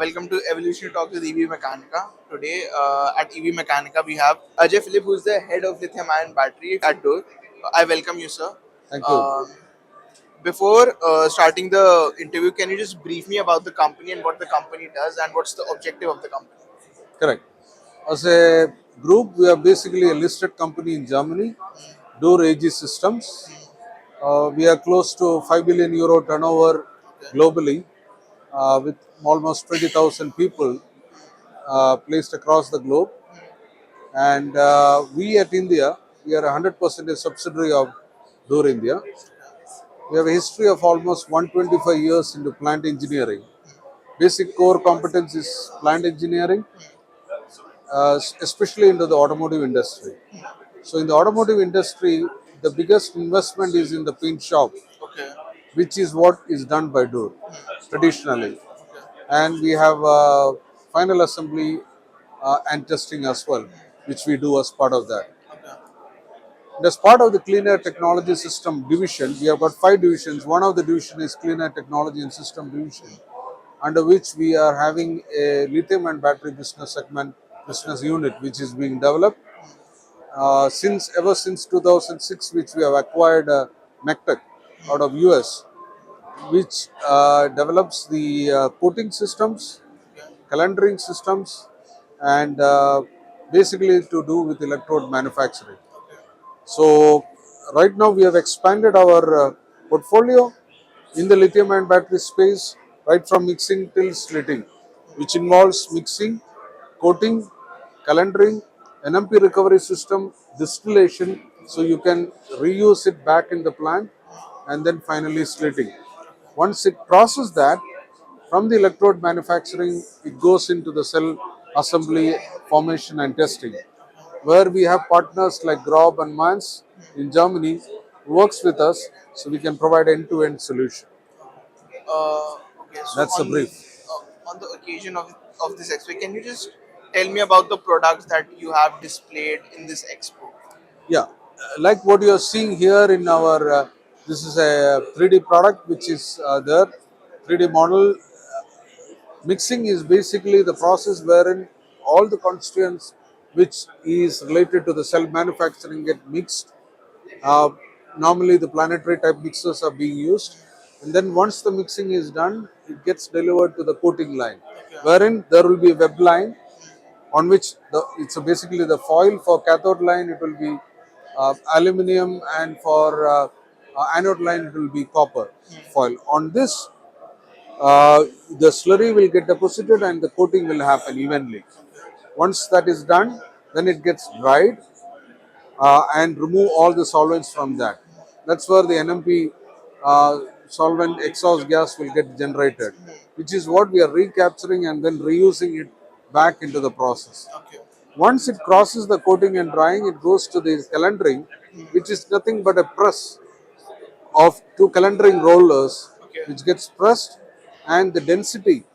Welcome to Evolutionary Talks with EV Mechanica. Today at EV Mechanica we have Ajay Phillip, who is the head of Lithium Ion Battery at Durr. I welcome you, sir. Thank you. Before starting the interview, can you just brief me about the company and what the company does and what's the objective of the company? Correct. As a group, we are basically a listed company in Germany, Dürr AG Systems. We are close to 5 billion euro turnover Okay. globally, with almost 20,000 people placed across the globe. And we at India, we are 100% a subsidiary of Dürr India. We have a history of almost 125 years into plant engineering. Basic core competence is plant engineering, especially into the automotive industry. So in the automotive industry, the biggest investment is in the paint shop, Okay. which is what is done by Durr traditionally. Okay. And we have final assembly and testing as well, which we do as part of that. Okay. And as part of the Clean Air Technology System division, we have got 5 divisions. One of the division is Clean Air Technology and System division, under which we are having a lithium and battery business segment, business unit, which is being developed. Ever since 2006, which we have acquired Mectec out of US, which develops the coating systems, calendaring systems, and basically to do with electrode manufacturing. So right now we have expanded our portfolio in the lithium ion battery space, right from mixing till slitting, which involves mixing, coating, calendaring, NMP recovery system, distillation, so you can reuse it back in the plant, and then finally slitting. Once it processes that, from the electrode manufacturing, it goes into the cell assembly, formation and testing, where we have partners like Grob and Mans in Germany who works with us, so we can provide end-to-end solution. Okay. So That's a brief. on the occasion of this expo, can you just tell me about the products that you have displayed in this expo? Yeah, like what you are seeing here in our, this is a 3D product which is there, 3D model. Mixing is basically the process wherein all the constituents which is related to the cell manufacturing get mixed. Uh, Normally the planetary type mixers are being used, and then once the mixing is done, it gets delivered to the coating line, wherein there will be a web line on which it's basically the foil for cathode line, it will be aluminum, and for anode line it will be copper foil. On this, the slurry will get deposited and the coating will happen evenly. Once that is done, then it gets dried and remove all the solvents from that. That's where the NMP solvent exhaust gas will get generated, which is what we are recapturing and then reusing it back into the process. Okay. Once it crosses the coating and drying, it goes to the calendaring, which is nothing but a press of two calendaring rollers, Okay. which gets pressed, and the density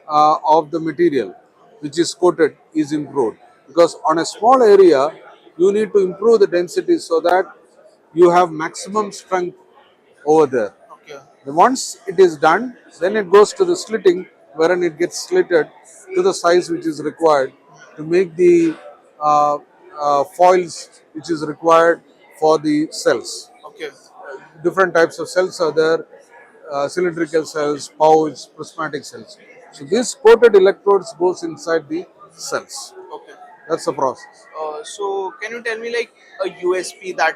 of the material which is coated is improved, because on a small area you need to improve the density so that you have maximum strength over there. Okay. Then once it is done, then it goes to the slitting, wherein it gets slitted to the size which is required to make the foils which is required for the cells. Okay. Different types of cells are there, cylindrical cells, pouch, prismatic cells. So these coated electrodes goes inside the cells. Okay. That's the process. So can you tell me like a USP uh,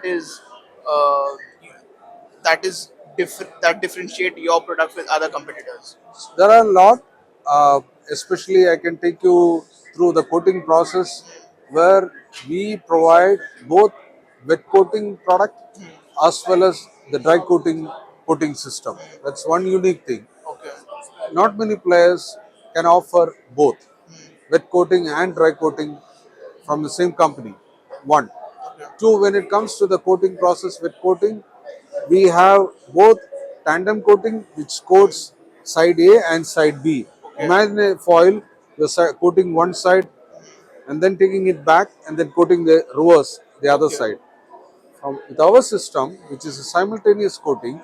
that is different, that differentiate your product with other competitors? There are a lot, especially I can take you through the coating process, where we provide both wet coating product as well as the dry coating system. That's one unique thing. Okay. Not many players can offer both wet coating and dry coating from the same company. One. Okay. Two, when it comes to the coating process, wet coating, we have both tandem coating, which coats side A and side B. Okay. Imagine a foil, you're coating one side and then taking it back and then coating the reverse, the other Okay. side. With our system, which is a simultaneous coating,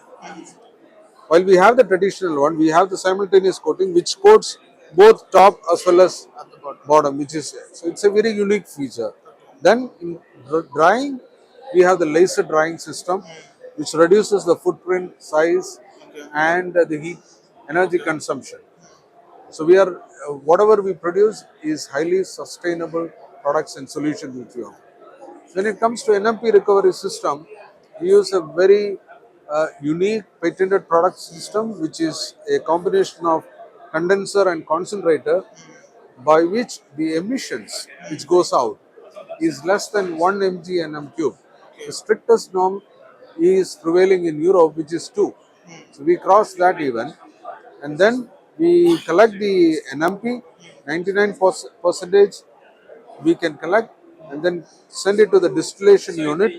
while we have the traditional one, we have the simultaneous coating which coats both top as well as At the bottom. bottom, which is so it's a very unique feature. Then in drying, we have the laser drying system, which reduces the footprint size Okay. and the heat energy consumption. So we are whatever we produce is highly sustainable products and solutions which we offer. When it comes to NMP recovery system, we use a very unique patented product system, which is a combination of condenser and concentrator, by which the emissions which goes out is less than 1 mg nm cube. The strictest norm is prevailing in Europe, which is 2. So we cross that even, and then we collect the NMP, 99 percentage we can collect, and then send it to the distillation unit,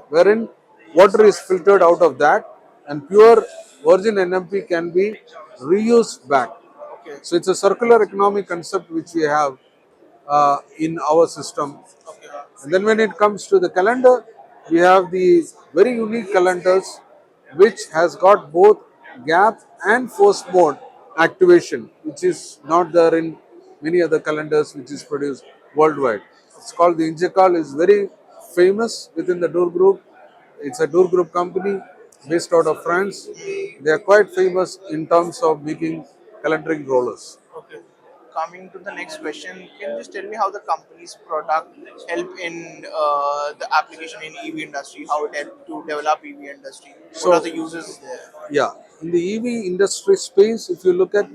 wherein water is filtered out of that, and pure virgin NMP can be reused back. Okay. So it's a circular economic concept which we have in our system. Okay. And then when it comes to the calendar, we have the very unique calendars which has got both gap and force mode activation, which is not there in many other calendars which is produced worldwide. It's called the Injecall, is very famous within the Dürr Group. It's a Dürr Group company based out of France. They are quite famous in terms of making calendaring rollers. Okay. Coming to the next question, can you just tell me how the company's product help in the application in EV industry? How it help to develop EV industry? What are So the uses there? yeah, in the EV industry space, if you look at,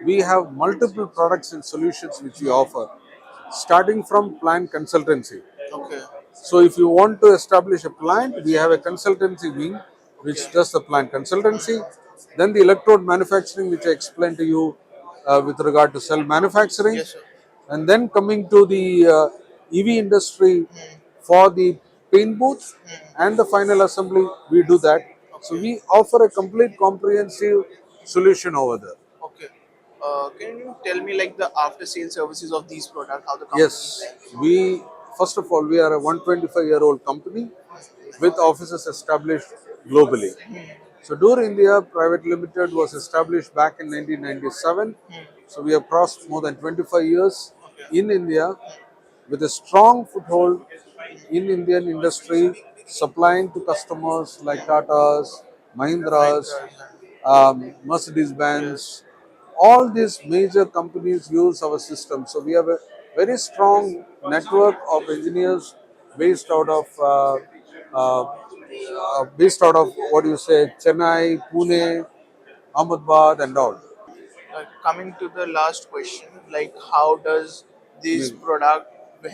we have multiple products and solutions which we offer, starting from plant consultancy. Okay. So if you want to establish a plant, we have a consultancy wing which Okay. does the plant consultancy. Then the electrode manufacturing, which I explained to you with regard to cell manufacturing. Yes, sir. And then coming to the EV industry Hmm. for the paint booth and the final assembly, we do that. So Okay. we offer a complete comprehensive solution over there. Okay. Can you tell me like the after sale services of these products, how the company is Yes, there? we first of all, we are a 125-year-old company with offices established globally. So Durr India Private Limited was established back in 1997. So we have crossed more than 25 years Okay. in India with a strong foothold in Indian industry, supplying to customers like Tata's, Mahindras, Mahindra and yes. Mercedes-Benz. All these major companies use our system. So we have a very strong network of engineers based out of what do you say, Chennai, Pune, Ahmedabad, and all. Coming to the last question, like how does this Maybe. product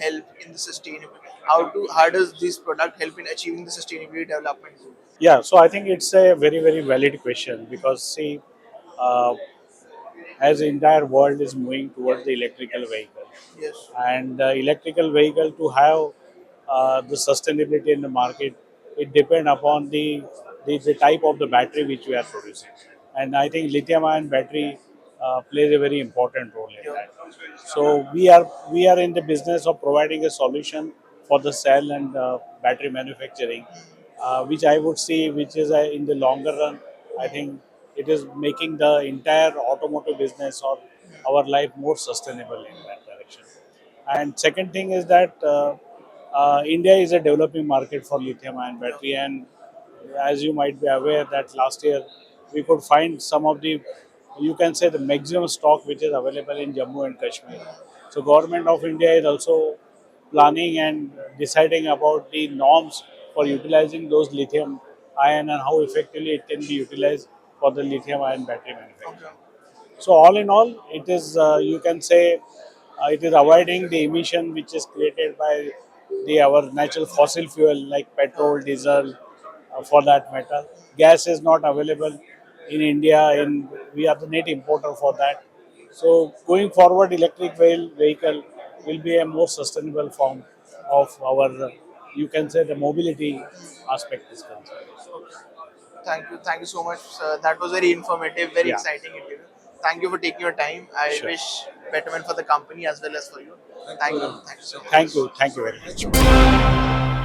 help in the sustainable? How does this product help in achieving the sustainability development goals? Yeah, so I think it's a very, very valid question because see, uh, as the entire world is moving towards the electrical vehicle, Yes. and the electrical vehicle to have the sustainability in the market, it depends upon the type of the battery which we are producing. And I think lithium ion battery plays a very important role in Yeah. that. So we are in the business of providing a solution for the cell and battery manufacturing, which I would see, which is in the longer run, I think it is making the entire automotive business or our life more sustainable in that direction. And second thing is that India is a developing market for lithium-ion battery, and as you might be aware that last year we could find some of the, you can say the maximum stock which is available in Jammu and Kashmir. So government of India is also planning and deciding about the norms for utilizing those lithium ion and how effectively it can be utilized for the lithium ion battery manufacturing. Okay. So all in all, it is you can say it is avoiding the emission which is created by the our natural fossil fuel like petrol, diesel, for that matter. Gas is not available in India. In we are the net importer for that. So going forward, electric vehicle will be a more sustainable form of our you can say the mobility aspect is concerned. Thank you so much, sir. That was very informative, very Yeah, exciting interview. Thank you for taking your time. I sure. wish betterment for the company as well as for you. Thank you so much. Thank you very much.